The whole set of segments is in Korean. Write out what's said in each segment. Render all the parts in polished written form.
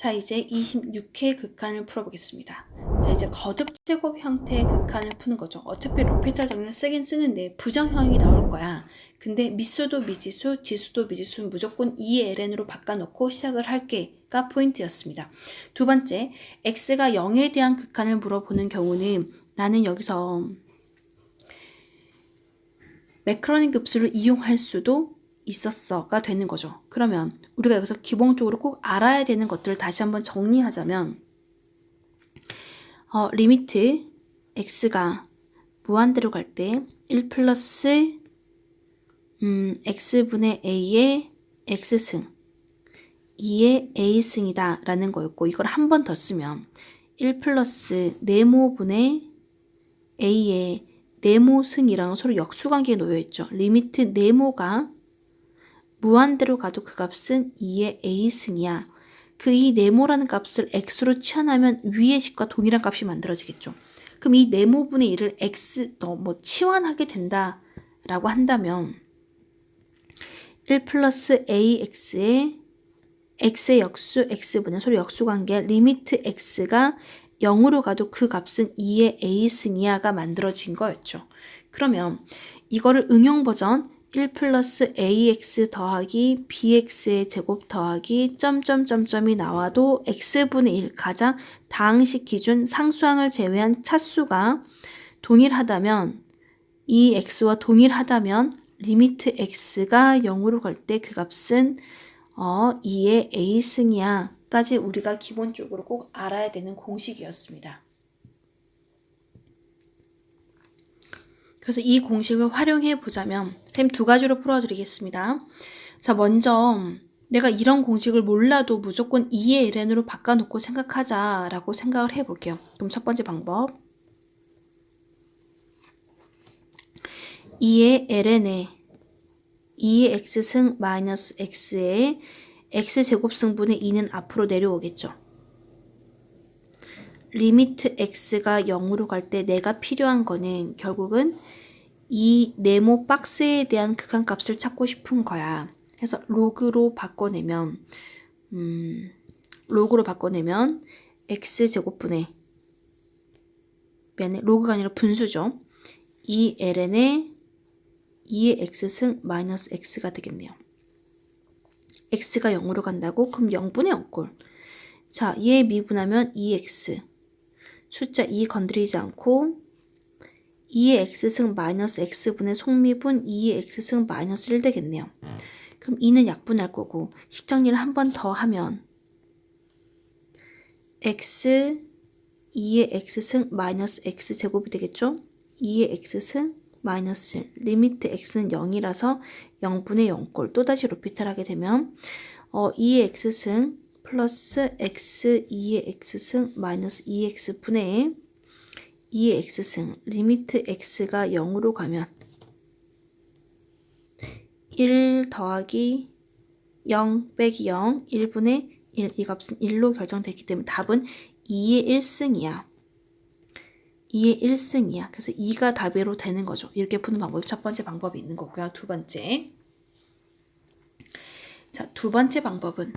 자, 이제 26회 극한을 풀어보겠습니다. 자, 이제 거듭 제곱 형태의 극한을 푸는 거죠. 어차피 로피탈 정리를 쓰긴 쓰는데 부정형이 나올 거야. 근데 미수도 미지수, 지수도 미지수는 무조건 2ln으로 바꿔놓고 시작을 할게가 포인트였습니다. 두 번째, x가 0에 대한 극한을 물어보는 경우는 나는 여기서 매크로니 급수를 이용할 수도 있었어가 되는 거죠. 그러면 우리가 여기서 기본적으로 꼭 알아야 되는 것들을 다시 한번 정리하자면 리미트 x가 무한대로 갈 때 1 플러스 x분의 a의 x승 2의 a승이다 라는 거였고, 이걸 한 번 더 쓰면 1 플러스 네모분의 a의 네모승이랑 서로 역수관계에 놓여있죠. 리미트 네모가 무한대로 가도 그 값은 2의 a승이야. 그 이 네모라는 값을 x로 치환하면 위의 식과 동일한 값이 만들어지겠죠. 그럼 이 네모분의 1을 치환하게 된다라고 한다면 1 플러스 ax의 x의 역수 x분의 서로 역수관계 리미트 x가 0으로 가도 그 값은 2의 a승이야가 만들어진 거였죠. 그러면 이거를 응용 버전 1 플러스 ax 더하기 bx의 제곱 더하기 점점점점이 나와도 x분의 1 가장 다항식 기준 상수항을 제외한 차수가 동일하다면, 이 x와 동일하다면 리미트 x가 0으로 갈 때 그 값은 2의 a승이야 까지 우리가 기본적으로 꼭 알아야 되는 공식이었습니다. 그래서 이 공식을 활용해 보자면 선생님 두 가지로 풀어드리겠습니다. 자, 먼저 내가 이런 공식을 몰라도 무조건 2의 ln으로 바꿔놓고 생각하자라고 생각을 해볼게요. 그럼 첫 번째 방법 2의 ln에 2의 x승 마이너스 x의 x제곱승분의 2는 앞으로 내려오겠죠. 리미트 x가 0으로 갈 때 내가 필요한 거는 결국은 이 네모 박스에 대한 극한값을 찾고 싶은 거야. 그래서 로그로 바꿔내면 x제곱분의, 미안해, 로그가 아니라 분수죠. 2ln에 2의 x승 마이너스 x가 되겠네요. x가 0으로 간다고? 그럼 0분의 0꼴. 자, 얘 미분하면 2x. 숫자 2 건드리지 않고 2의 x승 마이너스 x분의 속미분 2의 x승 마이너스 1 되겠네요. 그럼 2는 약분할 거고 식정리를 한 번 더 하면 x 2의 x승 마이너스 x제곱이 되겠죠? 2의 x승 마이너스 1. 리미트 x는 0이라서 0분의 0꼴. 또다시 로피탈 하게 되면 2의 x승 플러스 x 2의 x승 마이너스 2x분의 2의 x승 리미트 x가 0으로 가면 1 더하기 0 빼기 0 1분의 1, 이 값은 1로 결정됐기 때문에 답은 2의 1승이야. 2의 1승이야. 그래서 2가 답으로 되는 거죠. 이렇게 푸는 방법이 첫 번째 방법이 있는 거고요. 두 번째. 자, 두 번째 방법은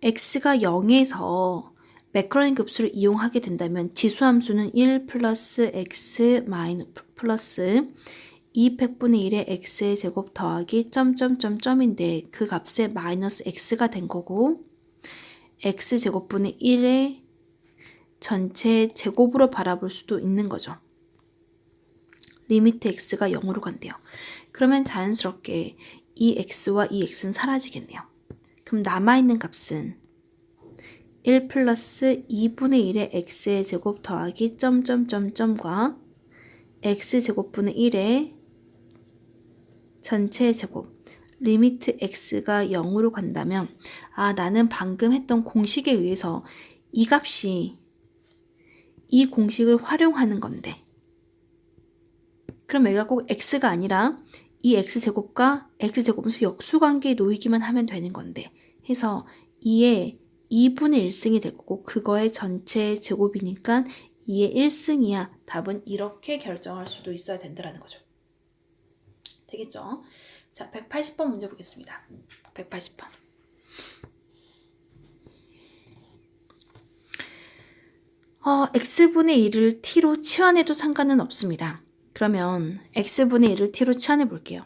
x가 0에서 매크로니 급수를 이용하게 된다면 지수함수는 1 플러스 x 플러스 2팩분의 1의 x의 제곱 더하기 점점점점인데 그 값에 마이너스 x가 된 거고, x제곱분의 1의 전체 제곱으로 바라볼 수도 있는 거죠. 리미트 x가 0으로 간대요. 그러면 자연스럽게 이 x와 이 x는 사라지겠네요. 그럼 남아있는 값은 1 플러스 2분의 1의 x의 제곱 더하기 점점점점과 x제곱분의 1의 전체 제곱 리미트 x가 0으로 간다면 나는 방금 했던 공식에 의해서 이 값이 이 공식을 활용하는 건데, 그럼 여기가 꼭 x가 아니라 이 x제곱과 x제곱에서 역수관계에 놓이기만 하면 되는 건데 해서 2의 2분의 1승이 될 거고 그거의 전체 제곱이니까 2의 1승이야. 답은 이렇게 결정할 수도 있어야 된다는 거죠. 되겠죠? 자, 180번 문제 보겠습니다. 180번. x분의 1을 t로 치환해도 상관은 없습니다. 그러면 x분의 1을 t로 치환해 볼게요.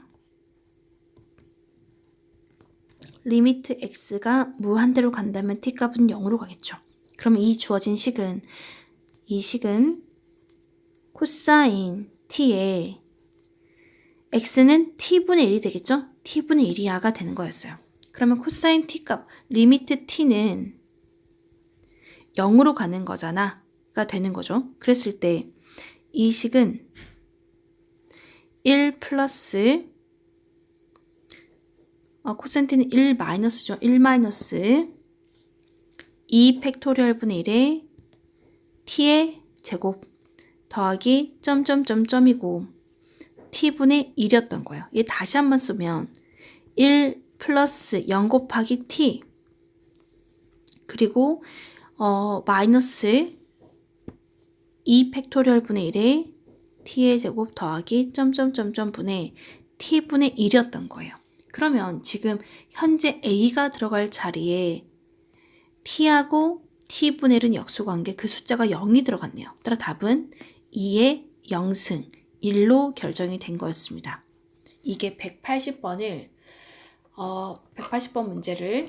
리미트 x가 무한대로 간다면 t값은 0으로 가겠죠. 그러면 이 주어진 식은 코사인 t의 x는 t분의 1이 되겠죠? t분의 1 이하가 되는 거였어요. 그러면 코사인 t값, 리미트 t는 0으로 가는 거잖아 가 되는 거죠. 그랬을 때 이 식은 1 플러스 코사인 t는 1 마이너스죠. 1 마이너스 2 팩토리얼 분의 1의 t의 제곱 더하기 점점점점이고 t분의 1이었던 거예요. 얘 다시 한번 쓰면 1 플러스 0 곱하기 t 그리고 마이너스 2 팩토리얼 분의 1의 t의 제곱 더하기 점점점점 분의 t분의 1이었던 거예요. 그러면 지금 현재 a가 들어갈 자리에 t하고 t분의 1은 역수관계 그 숫자가 0이 들어갔네요. 따라 답은 2의 0승 1로 결정이 된 거였습니다. 이게 180번 문제를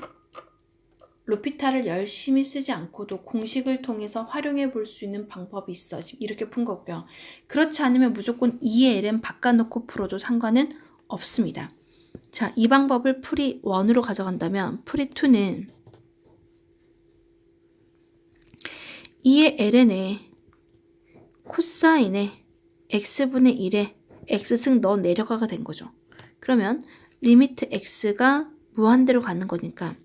로피탈을 열심히 쓰지 않고도 공식을 통해서 활용해 볼 수 있는 방법이 있어. 이렇게 푼 거고요. 그렇지 않으면 무조건 2의 ln 바꿔놓고 풀어도 상관은 없습니다. 자, 이 방법을 풀이 1으로 가져간다면 풀이 2는 2의 ln에 코사인에 x분의 1에 x승 넣어 내려가가 된 거죠. 그러면 리미트 x가 무한대로 가는 거니까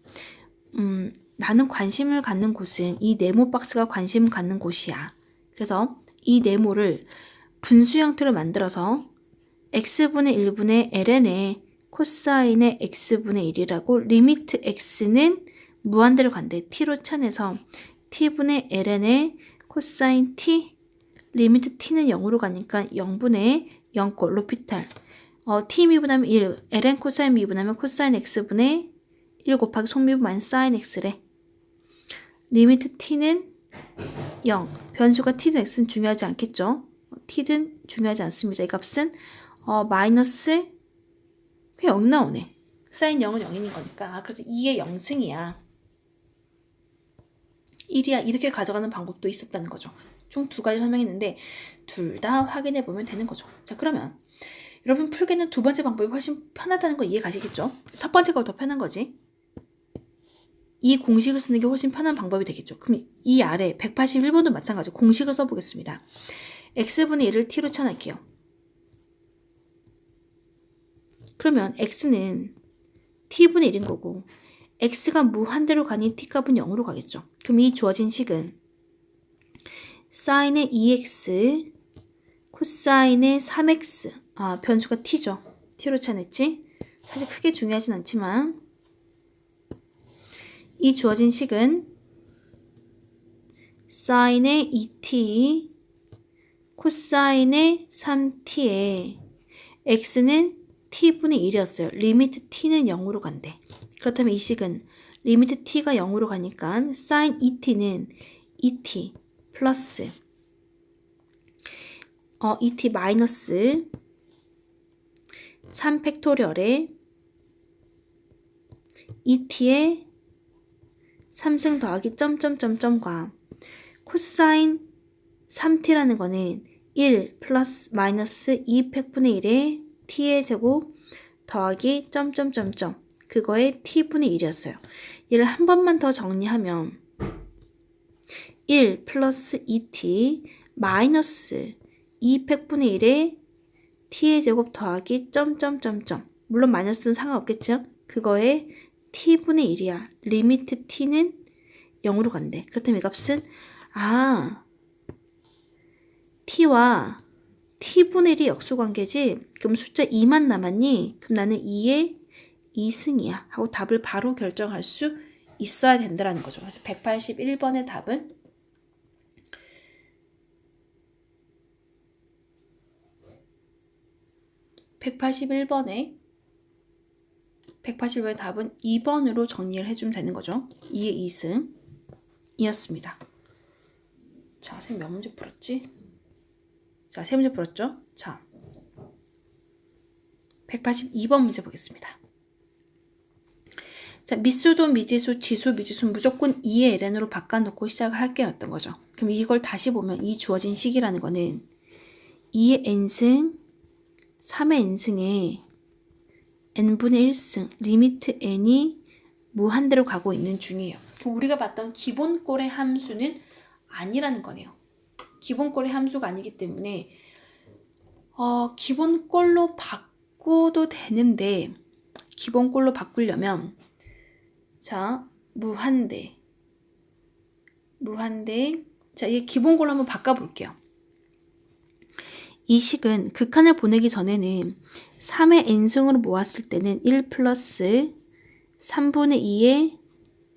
나는 관심을 갖는 곳은 이 네모 박스가 관심 갖는 곳이야. 그래서 이 네모를 분수 형태로 만들어서 x분의 1분의 ln에 코사인의 x분의 1이라고 리미트 x는 무한대로 간대. t로 쳐내서 t분의 ln의 코사인 t 리미트 t는 0으로 가니까 0분의 0꼴 로피탈 t 미분하면 1 ln 코사인 미분하면 코사인 x분의 1 곱하기 속미분 사인 x래. 리미트 t는 0 변수가 t든 x는 중요하지 않겠죠. t든 중요하지 않습니다. 이 값은 마이너스 그냥 0 나오네. 사인 0은 0인 거니까. 그래서 2의 0승이야. 1이야. 이렇게 가져가는 방법도 있었다는 거죠. 총 2가지 설명했는데 둘 다 확인해 보면 되는 거죠. 자, 그러면 여러분 풀기는 두 번째 방법이 훨씬 편하다는 거 이해 가시겠죠? 첫 번째가 더 편한 거지. 이 공식을 쓰는 게 훨씬 편한 방법이 되겠죠. 그럼 이 아래 181번도 마찬가지로 공식을 써보겠습니다. x분의 1을 t로 쳐낼게요. 그러면 x는 t분의 1인 거고 x가 무한대로 가니 t값은 0으로 가겠죠. 그럼 이 주어진 식은 사인의 2x 코사인의 3x 변수가 t죠. t로 쳐냈지. 사실 크게 중요하진 않지만 이 주어진 식은 사인의 2t 코사인의 3t에 x는 t분의 1이었어요. 리미트 t는 0으로 간대. 그렇다면 이 식은 리미트 t가 0으로 가니까 사인 2t는 2t 플러스 2t 마이너스 3 팩토리얼에 2t의 3승 더하기 점점점점과 코사인 3t라는 거는 1 플러스 마이너스 2 팩분의 1의 t의 제곱 더하기 점점점점 그거의 t분의 1이었어요. 얘를 한 번만 더 정리하면 1 플러스 2t 마이너스 2 팩분의 1의 t의 제곱 더하기 점점점점 물론 마이너스는 상관없겠죠? 그거의 t분의 1이야. 리미트 t는 0으로 간대. 그렇다면 이 값은 t와 t분의 1이 역수관계지? 그럼 숫자 2만 남았니? 그럼 나는 2의 2승이야 하고 답을 바로 결정할 수 있어야 된다는 거죠. 그래서 181번의 답은 181번의 답은 2번으로 정리를 해주면 되는 거죠. 2의 2승 이었습니다. 자, 선생님 몇 문제 풀었지? 자, 3문제 풀었죠? 자, 182번 문제 보겠습니다. 자, 미수도 미지수, 지수, 미지수 무조건 2의 ln으로 바꿔놓고 시작을 할 게 어떤 거죠? 그럼 이걸 다시 보면 이 주어진 식이라는 거는 2의 n승, 3의 n승에 n분의 1승, 리미트 n이 무한대로 가고 있는 중이에요. 그럼 우리가 봤던 기본꼴의 함수는 아니라는 거네요. 기본꼴의 함수가 아니기 때문에 기본꼴로 바꿔도 되는데 기본꼴로 바꾸려면 자, 무한대. 자, 이 기본꼴로 한번 바꿔볼게요. 이 식은 극한을 보내기 전에는 3의 n승으로 모았을 때는 1 플러스 3분의 2의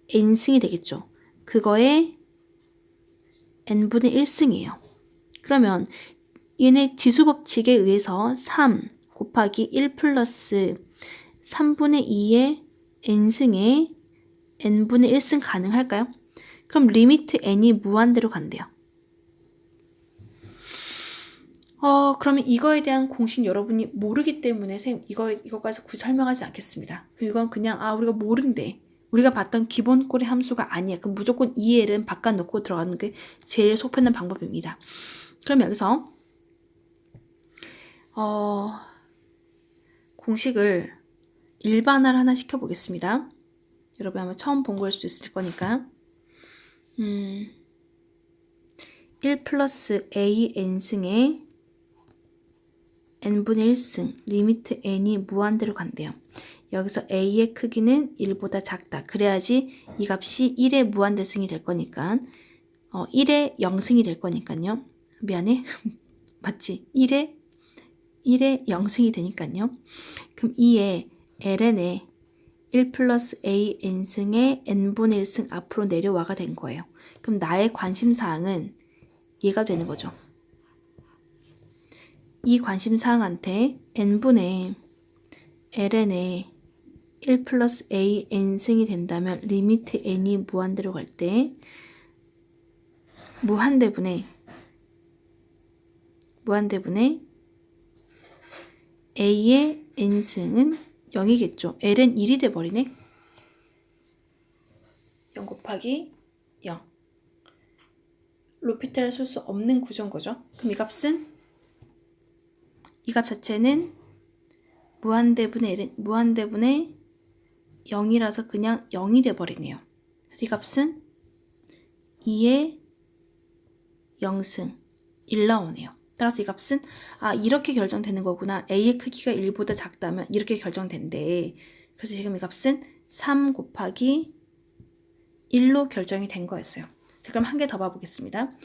n승이 되겠죠. 그거에 n분의 1승이에요. 그러면 얘네 지수법칙에 의해서 3 곱하기 1 플러스 3분의 2의 n승에 n분의 1승 가능할까요? 그럼 리미트 n이 무한대로 간대요. 그러면 이거에 대한 공식 여러분이 모르기 때문에 선생님 이거까지 굳이 설명하지 않겠습니다. 그럼 이건 그냥 우리가 모른대. 우리가 봤던 기본꼴의 함수가 아니야. 그럼 무조건 2L은 바꿔놓고 들어가는 게 제일 속 편한 방법입니다. 그럼 여기서 공식을 일반화를 하나 시켜보겠습니다. 여러분 아마 처음 본 걸 수 있을 거니까 1 플러스 a n승에 n분의 1승 리미트 n이 무한대로 간대요. 여기서 a의 크기는 1보다 작다. 그래야지 이 값이 1의 무한대승이 될 거니까 1의 0승이 될 거니까요. 미안해. 맞지? 1의 0승이 되니까요. 그럼 2의 ln에 1 플러스 a n승의 n분의 1승 앞으로 내려와가 된 거예요. 그럼 나의 관심사항은 얘가 되는 거죠. 이 관심사항한테 n분의 ln에 1 플러스 a n승이 된다면 리미트 n이 무한대로 갈 때 무한대분의 a의 n승은 0이겠죠. l은 1이 돼버리네. 0 곱하기 0. 로피탈을 쓸 수 없는 구조인 거죠. 그럼 이 값은 이 값 자체는 무한대분의 0이라서 그냥 0이 돼버리네요. 그래서 이 값은 2의 0승 1 나오네요. 따라서 이 값은 이렇게 결정되는 거구나. a의 크기가 1보다 작다면 이렇게 결정된대. 그래서 지금 이 값은 3 곱하기 1로 결정이 된 거였어요. 자, 그럼 한 개 더 봐보겠습니다.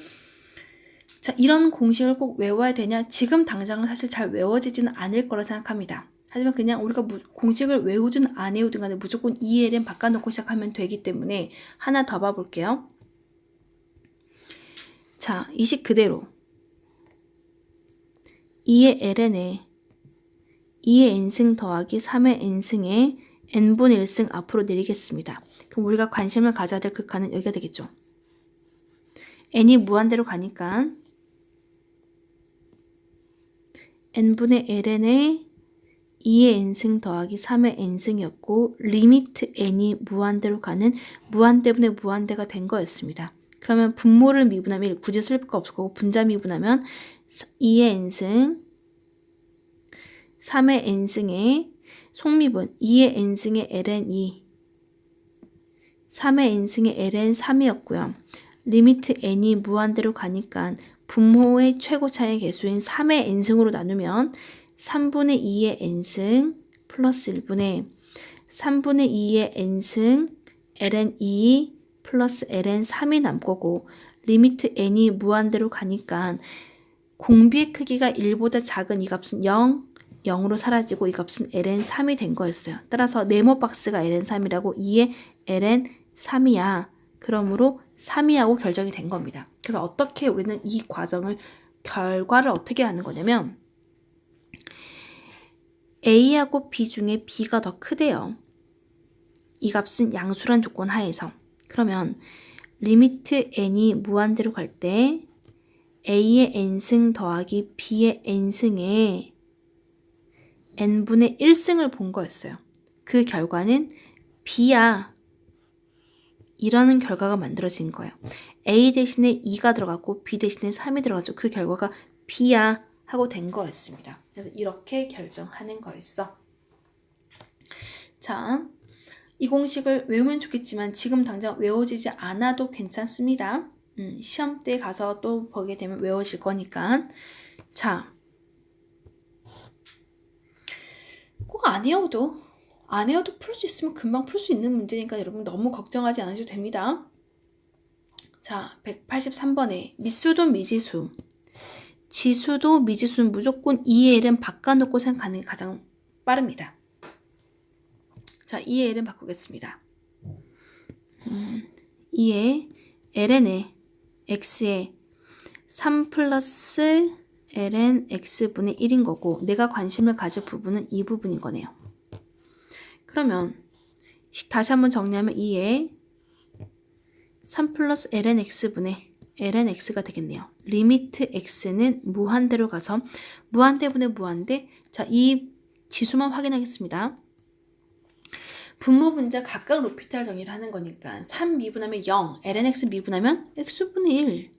자, 이런 공식을 꼭 외워야 되냐? 지금 당장은 사실 잘 외워지지는 않을 거라 생각합니다. 하지만 그냥 우리가 공식을 외우든 안 외우든 간에 무조건 2L은 바꿔놓고 시작하면 되기 때문에 하나 더 봐볼게요. 자, 이 식 그대로 2의 ln에 2의 n승 더하기 3의 n승에 n분의 1승 앞으로 내리겠습니다. 그럼 우리가 관심을 가져야 될 극한은 여기가 되겠죠. n이 무한대로 가니까 n분의 ln에 2의 n승 더하기 3의 n승이었고 리미트 n이 무한대로 가는 무한대분의 무한대가 된 거였습니다. 그러면 분모를 미분하면 1, 굳이 쓸 거 없을 거고 분자 미분하면 2의 n승 3의 n승에 속미분 2의 n승의 ln 2 3의 n승의 ln 3이었고요. 리미트 n이 무한대로 가니까 분모의 최고 차의 개수인 3의 n승으로 나누면 3분의 2의 n승 플러스 1분의 3분의 2의 n승 ln 2 플러스 ln 3이 남고고 리미트 n이 무한대로 가니까 공비의 크기가 1보다 작은 이 값은 0, 0으로 사라지고 이 값은 ln 3이 된 거였어요. 따라서 네모 박스가 ln 3이라고 2의 ln 3이야. 그러므로 3이하고 결정이 된 겁니다. 그래서 어떻게 우리는 이 결과를 어떻게 하는 거냐면 A하고 B 중에 B가 더 크대요. 이 값은 양수란 조건 하에서. 그러면 리미트 n이 무한대로 갈 때 A의 n승 더하기 B의 n승에 n분의 1승을 본 거였어요. 그 결과는 B야 이라는 결과가 만들어진 거예요. A 대신에 2가 들어갔고 B 대신에 3이 들어갔죠. 그 결과가 B야 하고 된 거였습니다. 그래서 이렇게 결정하는 거였어. 자, 이 공식을 외우면 좋겠지만 지금 당장 외워지지 않아도 괜찮습니다. 시험 때 가서 또 보게 되면 외워질 거니까. 자, 꼭 안 외워도 풀 수 있으면 금방 풀 수 있는 문제니까 여러분 너무 걱정하지 않으셔도 됩니다. 자, 183번에 미수도 미지수, 지수도 미지수는 무조건 2의 L은 바꿔놓고 생각하는 게 가장 빠릅니다. 자, 2의 L은 바꾸겠습니다. 2의 ln의 x에 3 플러스 ln x분의 1인 거고 내가 관심을 가질 부분은 이 부분인 거네요. 그러면 다시 한번 정리하면 2의 3 플러스 ln x분의 ln x가 되겠네요. 리미트 x는 무한대로 가서 무한대분의 무한대. 자, 이 지수만 확인하겠습니다. 분모 분자 각각 로피탈 정의를 하는 거니까 3 미분하면 0, ln x 미분하면 x분의 1.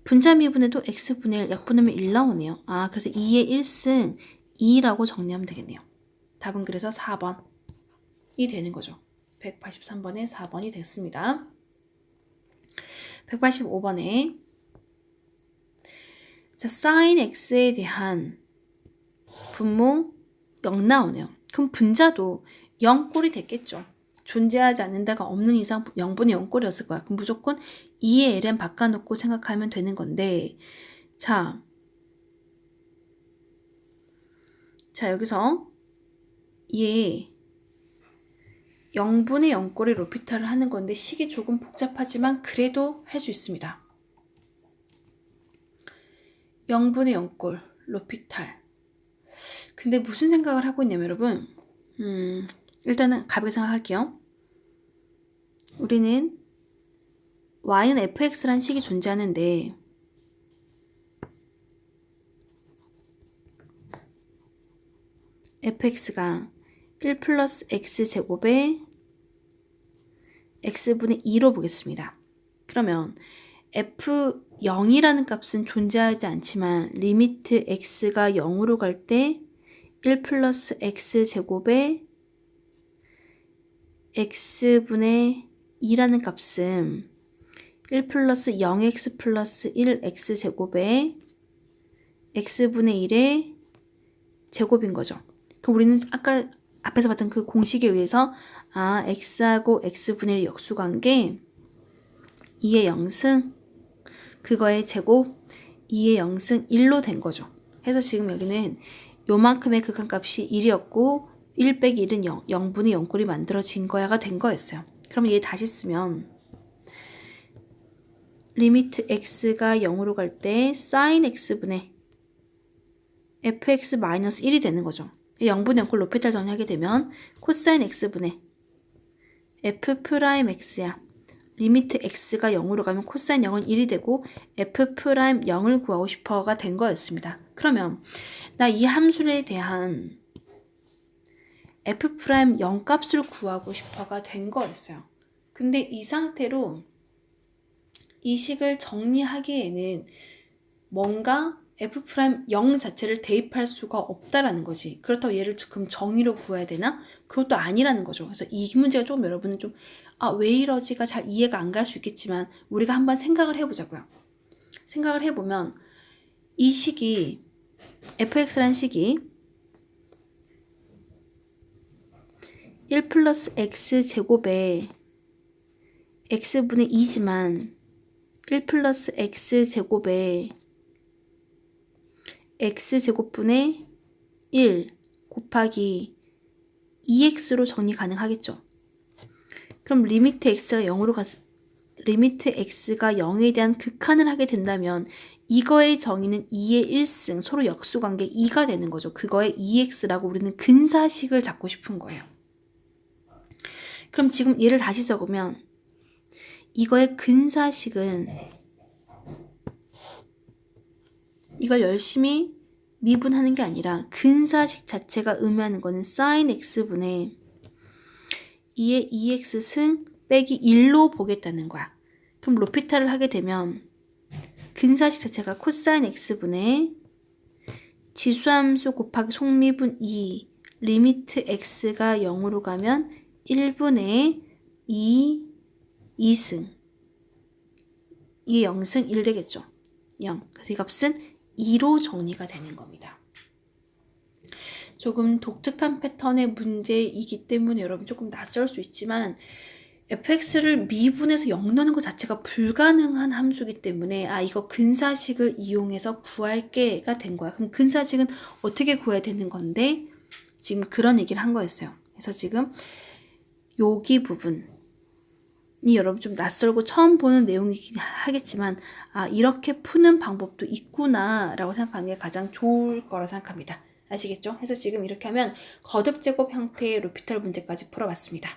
분자 미분해도 x분의 1, 약분하면 1 나오네요. 아, 그래서 2의 1승 2라고 정리하면 되겠네요. 답은 그래서 4번이 되는 거죠. 183번에 4번이 됐습니다. 185번에 자, sin x에 대한 분모 0 나오네요. 그럼 분자도 0꼴이 됐겠죠. 존재하지 않는 데가 없는 이상 0분의 0꼴이었을 거야. 그럼 무조건 2의 ln 바꿔놓고 생각하면 되는 건데 자 여기서 얘 0분의 0꼴의 로피탈을 하는 건데 식이 조금 복잡하지만 그래도 할 수 있습니다. 0분의 0꼴 로피탈. 근데 무슨 생각을 하고 있냐면 여러분 일단은 가볍게 생각할게요. 우리는 y는 fx라는 식이 존재하는데 fx가 1 플러스 x제곱에 x분의 2로 보겠습니다. 그러면 f0이라는 값은 존재하지 않지만 리미트 x가 0으로 갈 때 1 플러스 x제곱에 x분의 2라는 값은 1 플러스 0x 플러스 1x제곱에 x분의 1의 제곱인 거죠. 그럼 우리는 아까 앞에서 봤던 그 공식에 의해서 x하고 x분의 1 역수관 게 2의 0승 그거의 제곱 2의 0승 1로 된 거죠. 해서 지금 여기는 요만큼의 극한값이 1이었고 1 빼기 1은 0, 0분의 0꼴이 만들어진 거야가 된 거였어요. 그럼 얘 다시 쓰면 리미트 x가 0으로 갈 때 sin x분의 fx 마이너스 1이 되는 거죠. 0분의 0꼴 로피탈 정리하게 되면 코사인 x분의 f 프라임 x야. 리미트 x가 0으로 가면 코사인 0은 1이 되고 f 프라임 0을 구하고 싶어가 된 거였습니다. 그러면 나 이 함수에 대한 f 프라임 0 값을 구하고 싶어가 된 거였어요. 근데 이 상태로 이 식을 정리하기에는 뭔가 f 프라임 0 자체를 대입할 수가 없다라는 거지. 그렇다고 얘를 지금 정의로 구해야 되나? 그것도 아니라는 거죠. 그래서 이 문제가 조금 여러분은 좀 왜 이러지가 잘 이해가 안 갈 수 있겠지만 우리가 한번 생각을 해보자고요. 생각을 해보면 이 식이 fx라는 식이 1 플러스 x제곱에 x분의 2지만 1 플러스 x제곱에 x제곱분의 1 곱하기 2x로 정리 가능하겠죠. 그럼 리미트 x가 0으로 리미트 x가 0에 대한 극한을 하게 된다면 이거의 정의는 2의 1승 서로 역수관계 2가 되는 거죠. 그거의 2x라고 우리는 근사식을 잡고 싶은 거예요. 그럼 지금 얘를 다시 적으면 이거의 근사식은 이걸 열심히 미분하는 게 아니라 근사식 자체가 의미하는 거는 sin x분의 2의 2x 승 빼기 1로 보겠다는 거야. 그럼 로피탈을 하게 되면 근사식 자체가 코사인 x분의 지수함수 곱하기 속미분 2 리미트 x가 0으로 가면 1분의 2승 이게 0승 1 되겠죠. 0. 그래서 이 값은 2로 정리가 되는 겁니다. 조금 독특한 패턴의 문제이기 때문에 여러분 조금 낯설 수 있지만 fx를 미분해서 0 넣는 것 자체가 불가능한 함수이기 때문에 이거 근사식을 이용해서 구할게가 된 거야. 그럼 근사식은 어떻게 구해야 되는 건데 지금 그런 얘기를 한 거였어요. 그래서 지금 여기 부분이 여러분 좀 낯설고 처음 보는 내용이긴 하겠지만 이렇게 푸는 방법도 있구나 라고 생각하는 게 가장 좋을 거라 생각합니다. 아시겠죠? 그래서 지금 이렇게 하면 거듭제곱 형태의 로피탈 문제까지 풀어봤습니다.